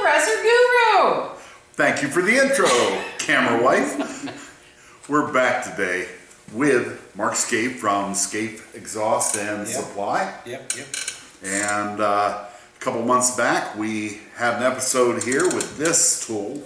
Compressor Guru. Thank you for the intro, camera wife. We're back today with Mark Scaife from Scaife Exhaust and Supply. Yep. And a couple months back, we had an episode here with this tool.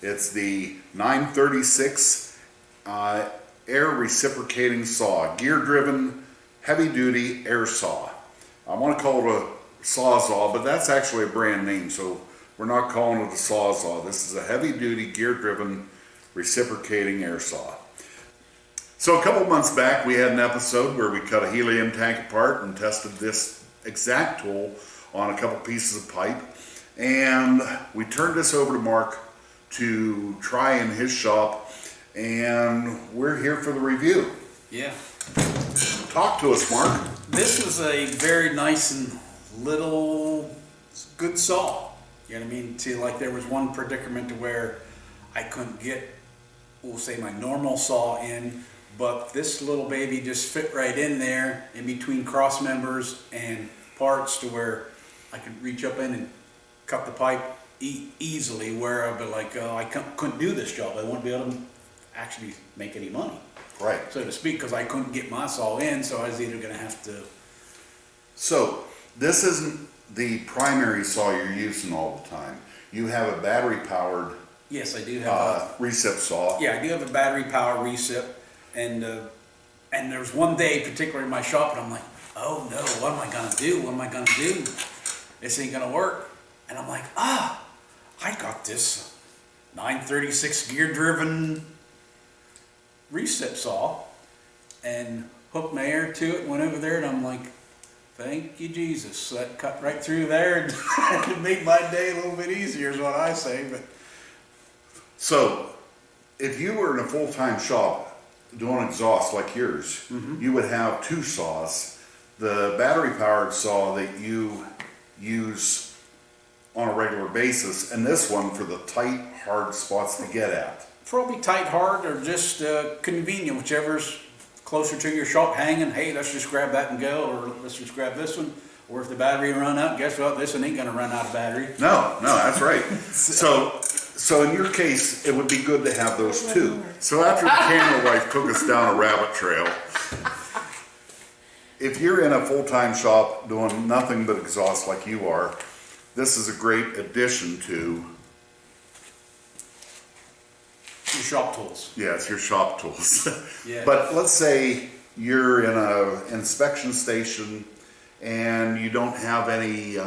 It's the 936 air reciprocating saw, gear-driven, heavy-duty air saw. I want to call it a sawzall, but that's actually a brand name, so we're not calling it a sawzall. This is a heavy-duty, gear-driven, reciprocating air saw. So a couple months back, we had an episode where we cut a helium tank apart and tested this exact tool on a couple pieces of pipe, and we turned this over to Mark to try in his shop, and we're here for the review. Yeah. Talk to us, Mark. This was a very nice and little good saw. You know what I mean? See, like there was one predicament to where I couldn't get, we'll say, my normal saw in, but this little baby just fit right in there in between cross members and parts to where I could reach up in and cut the pipe easily, where I'd be like, I couldn't do this job. I wouldn't be able to actually make any money. Right. So to speak, because I couldn't get my saw in, so I was either going to have to. So this isn't the primary saw you're using all the time. You have a battery-powered Yes, I do have recip saw. Yeah, I do have a battery-powered recip, and there's one day, particularly in my shop, and I'm like, oh no, what am I going to do? What am I going to do? This ain't going to work. And I'm like, I got this 936 gear-driven recip saw, and hooked my air to it, went over there, and I'm like, thank you, Jesus. So that cut right through there, and it made my day a little bit easier, is what I say. But So if you were in a full-time shop doing exhaust like yours, you would have two saws. The battery-powered saw that you use on a regular basis, and this one for the tight, hard spots to get at. probably tight, hard, or just convenient, whichever's closer to your shop hanging. Hey, let's just grab that and go, or let's just grab this one. Or if the battery run out, guess what? This one ain't gonna run out of battery. No, that's right. So in your case, it would be good to have those two. So after the camera wife took us down a rabbit trail, if you're in a full-time shop doing nothing but exhaust like you are, this is a great addition to Your shop tools. Yeah, it's your shop tools. Yeah. But let's say you're in an inspection station and you don't have any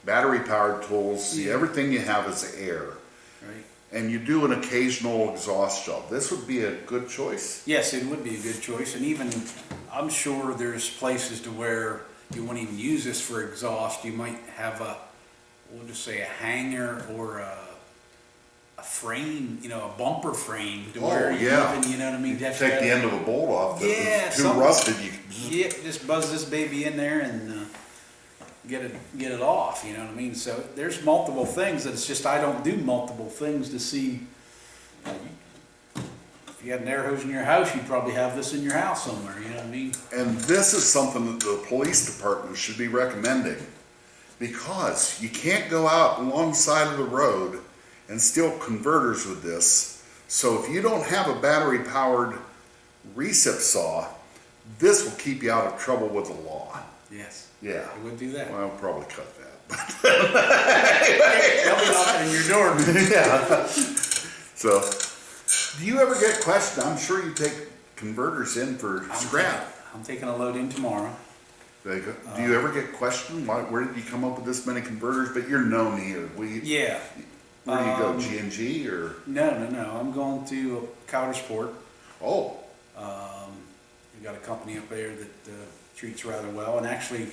battery-powered tools. Yeah. Everything you have is air. Right. And you do an occasional exhaust job. This would be a good choice. Yes, it would be a good choice, and even I'm sure there's places to where you won't even use this for exhaust. You might have we'll just say a hanger or a frame, a bumper frame to where you even, you know what I mean? Take the end of a bolt off that was too something. rusted. Yeah, just buzz this baby in there and get it off, you know what I mean? So there's multiple things. It's just I don't do multiple things to see. If you had an air hose in your house, you'd probably have this in your house somewhere, you know what I mean? And this is something that the police department should be recommending, because you can't go out alongside of the road and steal converters with this. So if you don't have a battery-powered recip saw, this will keep you out of trouble with the law. Yes. Yeah. I would do that. Well, I'll probably cut that. They'll be knocking on your door. Yeah. So, do you ever get questioned? I'm sure you take converters in for scrap. I'm taking a load in tomorrow. Do you ever get questioned? Where did you come up with this many converters? But you're known here. Yeah. Where do you go, G&G or? No. I'm going to Countersport. Oh. We've got a company up there that treats rather well, and actually,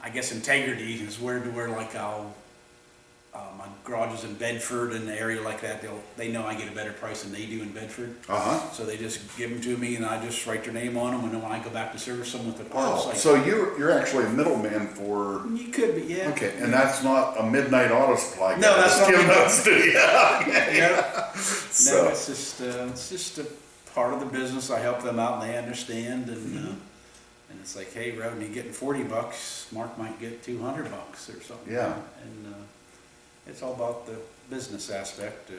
I guess Integrity is where like my garage is in Bedford, in the area like that. They know I get a better price than they do in Bedford. So they just give them to me, and I just write their name on them, and then when I go back to service them with the parts. Oh, so you're actually a middleman for. You could be, yeah. Okay, and that's not a midnight auto supply guy. No, that's not. Giving those to you. Okay. Yeah. So. No, it's just a part of the business. I help them out, and they understand, and it's like, hey, rather than getting $40, Mark might get $200 or something. Yeah. And It's all about the business aspect.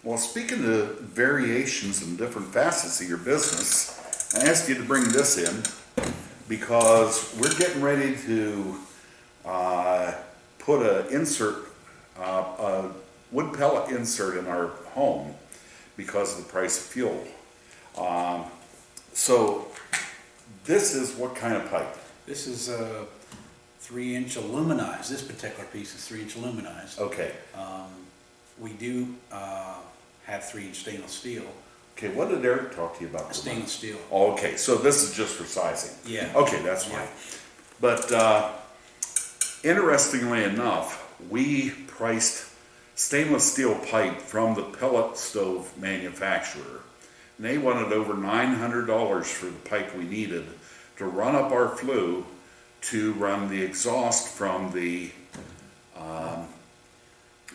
Well, speaking of variations and different facets of your business, I asked you to bring this in because we're getting ready to put a wood pellet insert in our home because of the price of fuel. So this is what kind of pipe? This is a 3-inch aluminized. This particular piece is 3-inch aluminized. Okay. We do have 3-inch stainless steel. Okay, what did Eric talk to you about? Stainless steel. Oh, okay, so this is just for sizing. Yeah. Okay, that's fine. But interestingly enough, we priced stainless steel pipe from the pellet stove manufacturer. And they wanted over $900 for the pipe we needed to run up our flue to run the exhaust from the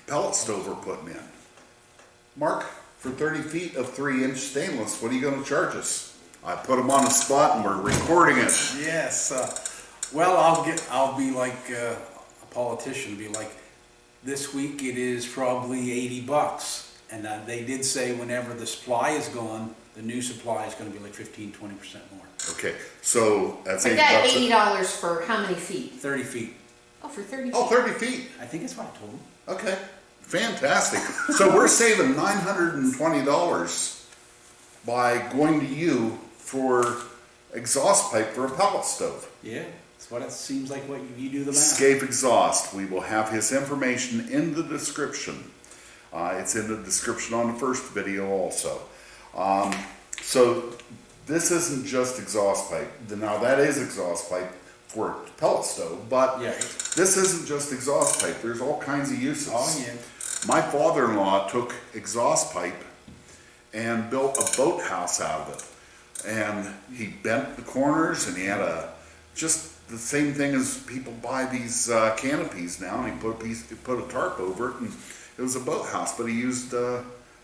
pellet stove we're putting in. Mark, for 30 feet of 3-inch stainless, what are you going to charge us? I put them on the spot and we're recording it. Yes. Well, I'll be like a politician. Be like, this week it is probably $80, and they did say whenever the supply is gone, the new supply is going to be like 15-20% more. Okay, so that's But $80. that $80 for how many feet? 30 feet. Oh, for 30 feet. Oh, 30 feet. I think that's what I told them. Okay, fantastic. So we're saving $920 by going to you for exhaust pipe for a pellet stove. Yeah, that's what it seems like. What you do the math. Scaife Exhaust. We will have his information in the description. It's in the description on the first video also. So this isn't just exhaust pipe. Now that is exhaust pipe for a pellet stove, but Yeah. this isn't just exhaust pipe. There's all kinds of uses. Oh yeah. My father-in-law took exhaust pipe and built a boathouse out of it. And he bent the corners, and he had just the same thing as people buy these canopies now, and he put a tarp over it, and it was a boathouse, but he used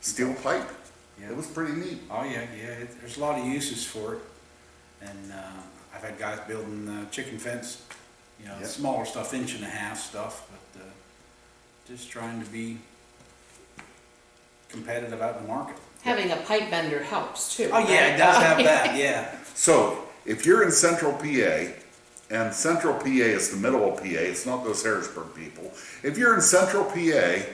steel pipe. Yeah. It was pretty neat. Oh yeah, there's a lot of uses for it, and I've had guys building chicken fence, Yep. smaller stuff, 1.5-inch stuff, but just trying to be competitive out in the market. Having a pipe bender helps too. Oh yeah, it does have that. Yeah. So if you're in Central PA, and Central PA is the middle of PA, it's not those Harrisburg people. If you're in Central PA,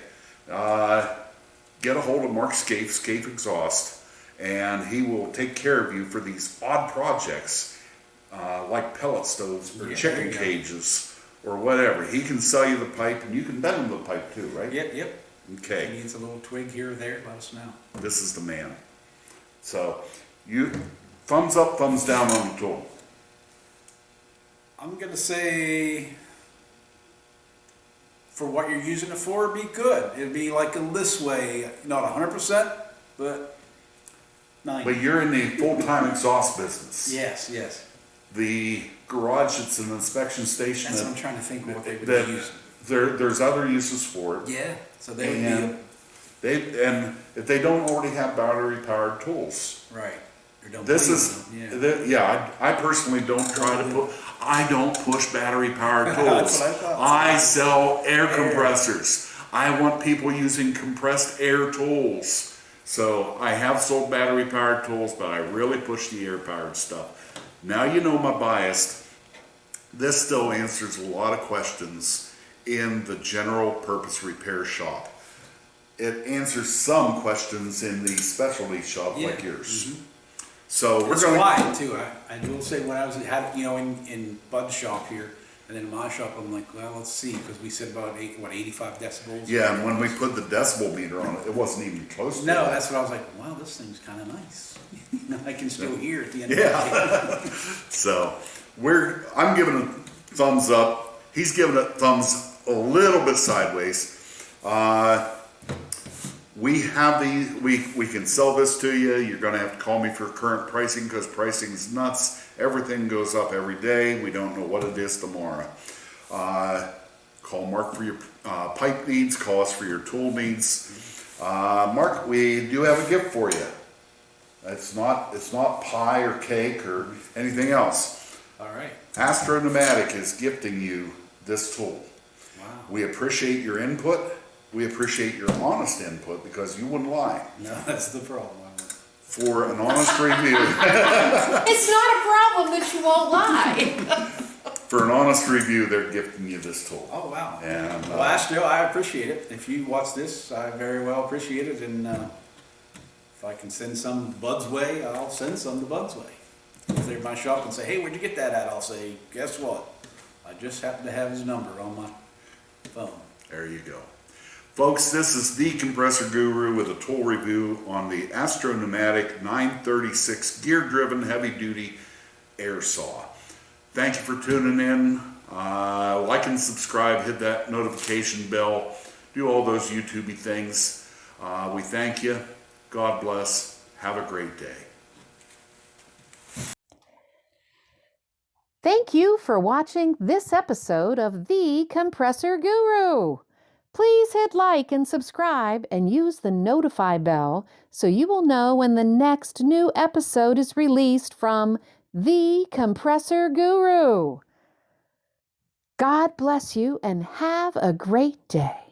get a hold of Mark Scaife, Scaife Exhaust, and he will take care of you for these odd projects like pellet stoves or Yeah, chicken there you go. cages or whatever. He can sell you the pipe, and you can bend him the pipe too, right? Yep. If Okay. he needs a little twig here or there, let us know. This is the man. So you thumbs up, thumbs down on the tool. I'm gonna say, for what you're using it for, it'd be good. It'd be like in this way, not 100%, but 90. But you're in the full-time exhaust business. Yes. The garage, it's an inspection station. That's what I'm trying to think of what they would that use. there's other uses for it. Yeah, so they would And and if they don't already have battery-powered tools, be, right. Or don't this believe is, them, yeah. I personally don't try to put, I don't push battery-powered That's tools. what I thought. I sell air compressors. I want people using compressed air tools. So I have sold battery-powered tools, but I really push the air-powered stuff. Now you know my bias. This still answers a lot of questions in the general purpose repair shop. It answers some questions in the specialty shop like Yeah. yours. So we're It's going. quiet too. I will say when I was in Bud's shop here, and then in my shop, I'm like, well, let's see, because we said about 85 decibels. Yeah, and when we put the decibel meter on it, it wasn't even close to No, that. that's what I was like. Wow, this thing's kind of nice. I can still hear at the end of Yeah. the day. So I'm giving a thumbs up. He's giving it thumbs a little bit sideways. We have we can sell this to you. You're going to have to call me for current pricing because pricing is nuts. Everything goes up every day. We don't know what it is tomorrow. Call Mark for your pipe needs. Call us for your tool needs. Mark, we do have a gift for you. It's not pie or cake or anything else. All right. Astro is gifting you this tool. Wow. We appreciate your input, we appreciate your honest input because you wouldn't lie. No, that's the problem. For an honest review, It's not a problem that you won't lie. for an honest review, they're gifting you this tool. Oh, wow. And Well, Astro, I appreciate it. If you watch this, I very well appreciate it. And if I can send some Bud's way, I'll send some to Bud's way. If they're in my shop and say, hey, where'd you get that at? I'll say, guess what? I just happen to have his number on my phone. there you go. Folks, this is the Compressor Guru with a tool review on the Astro Pneumatic 936 gear-driven heavy-duty air saw. Thank you for tuning in. Like and subscribe, hit that notification bell, do all those YouTubey things. We thank you. God bless. Have a great day. Thank you for watching this episode of The Compressor Guru. Please hit like and subscribe and use the notify bell so you will know when the next new episode is released from The Compressor Guru. God bless you and have a great day.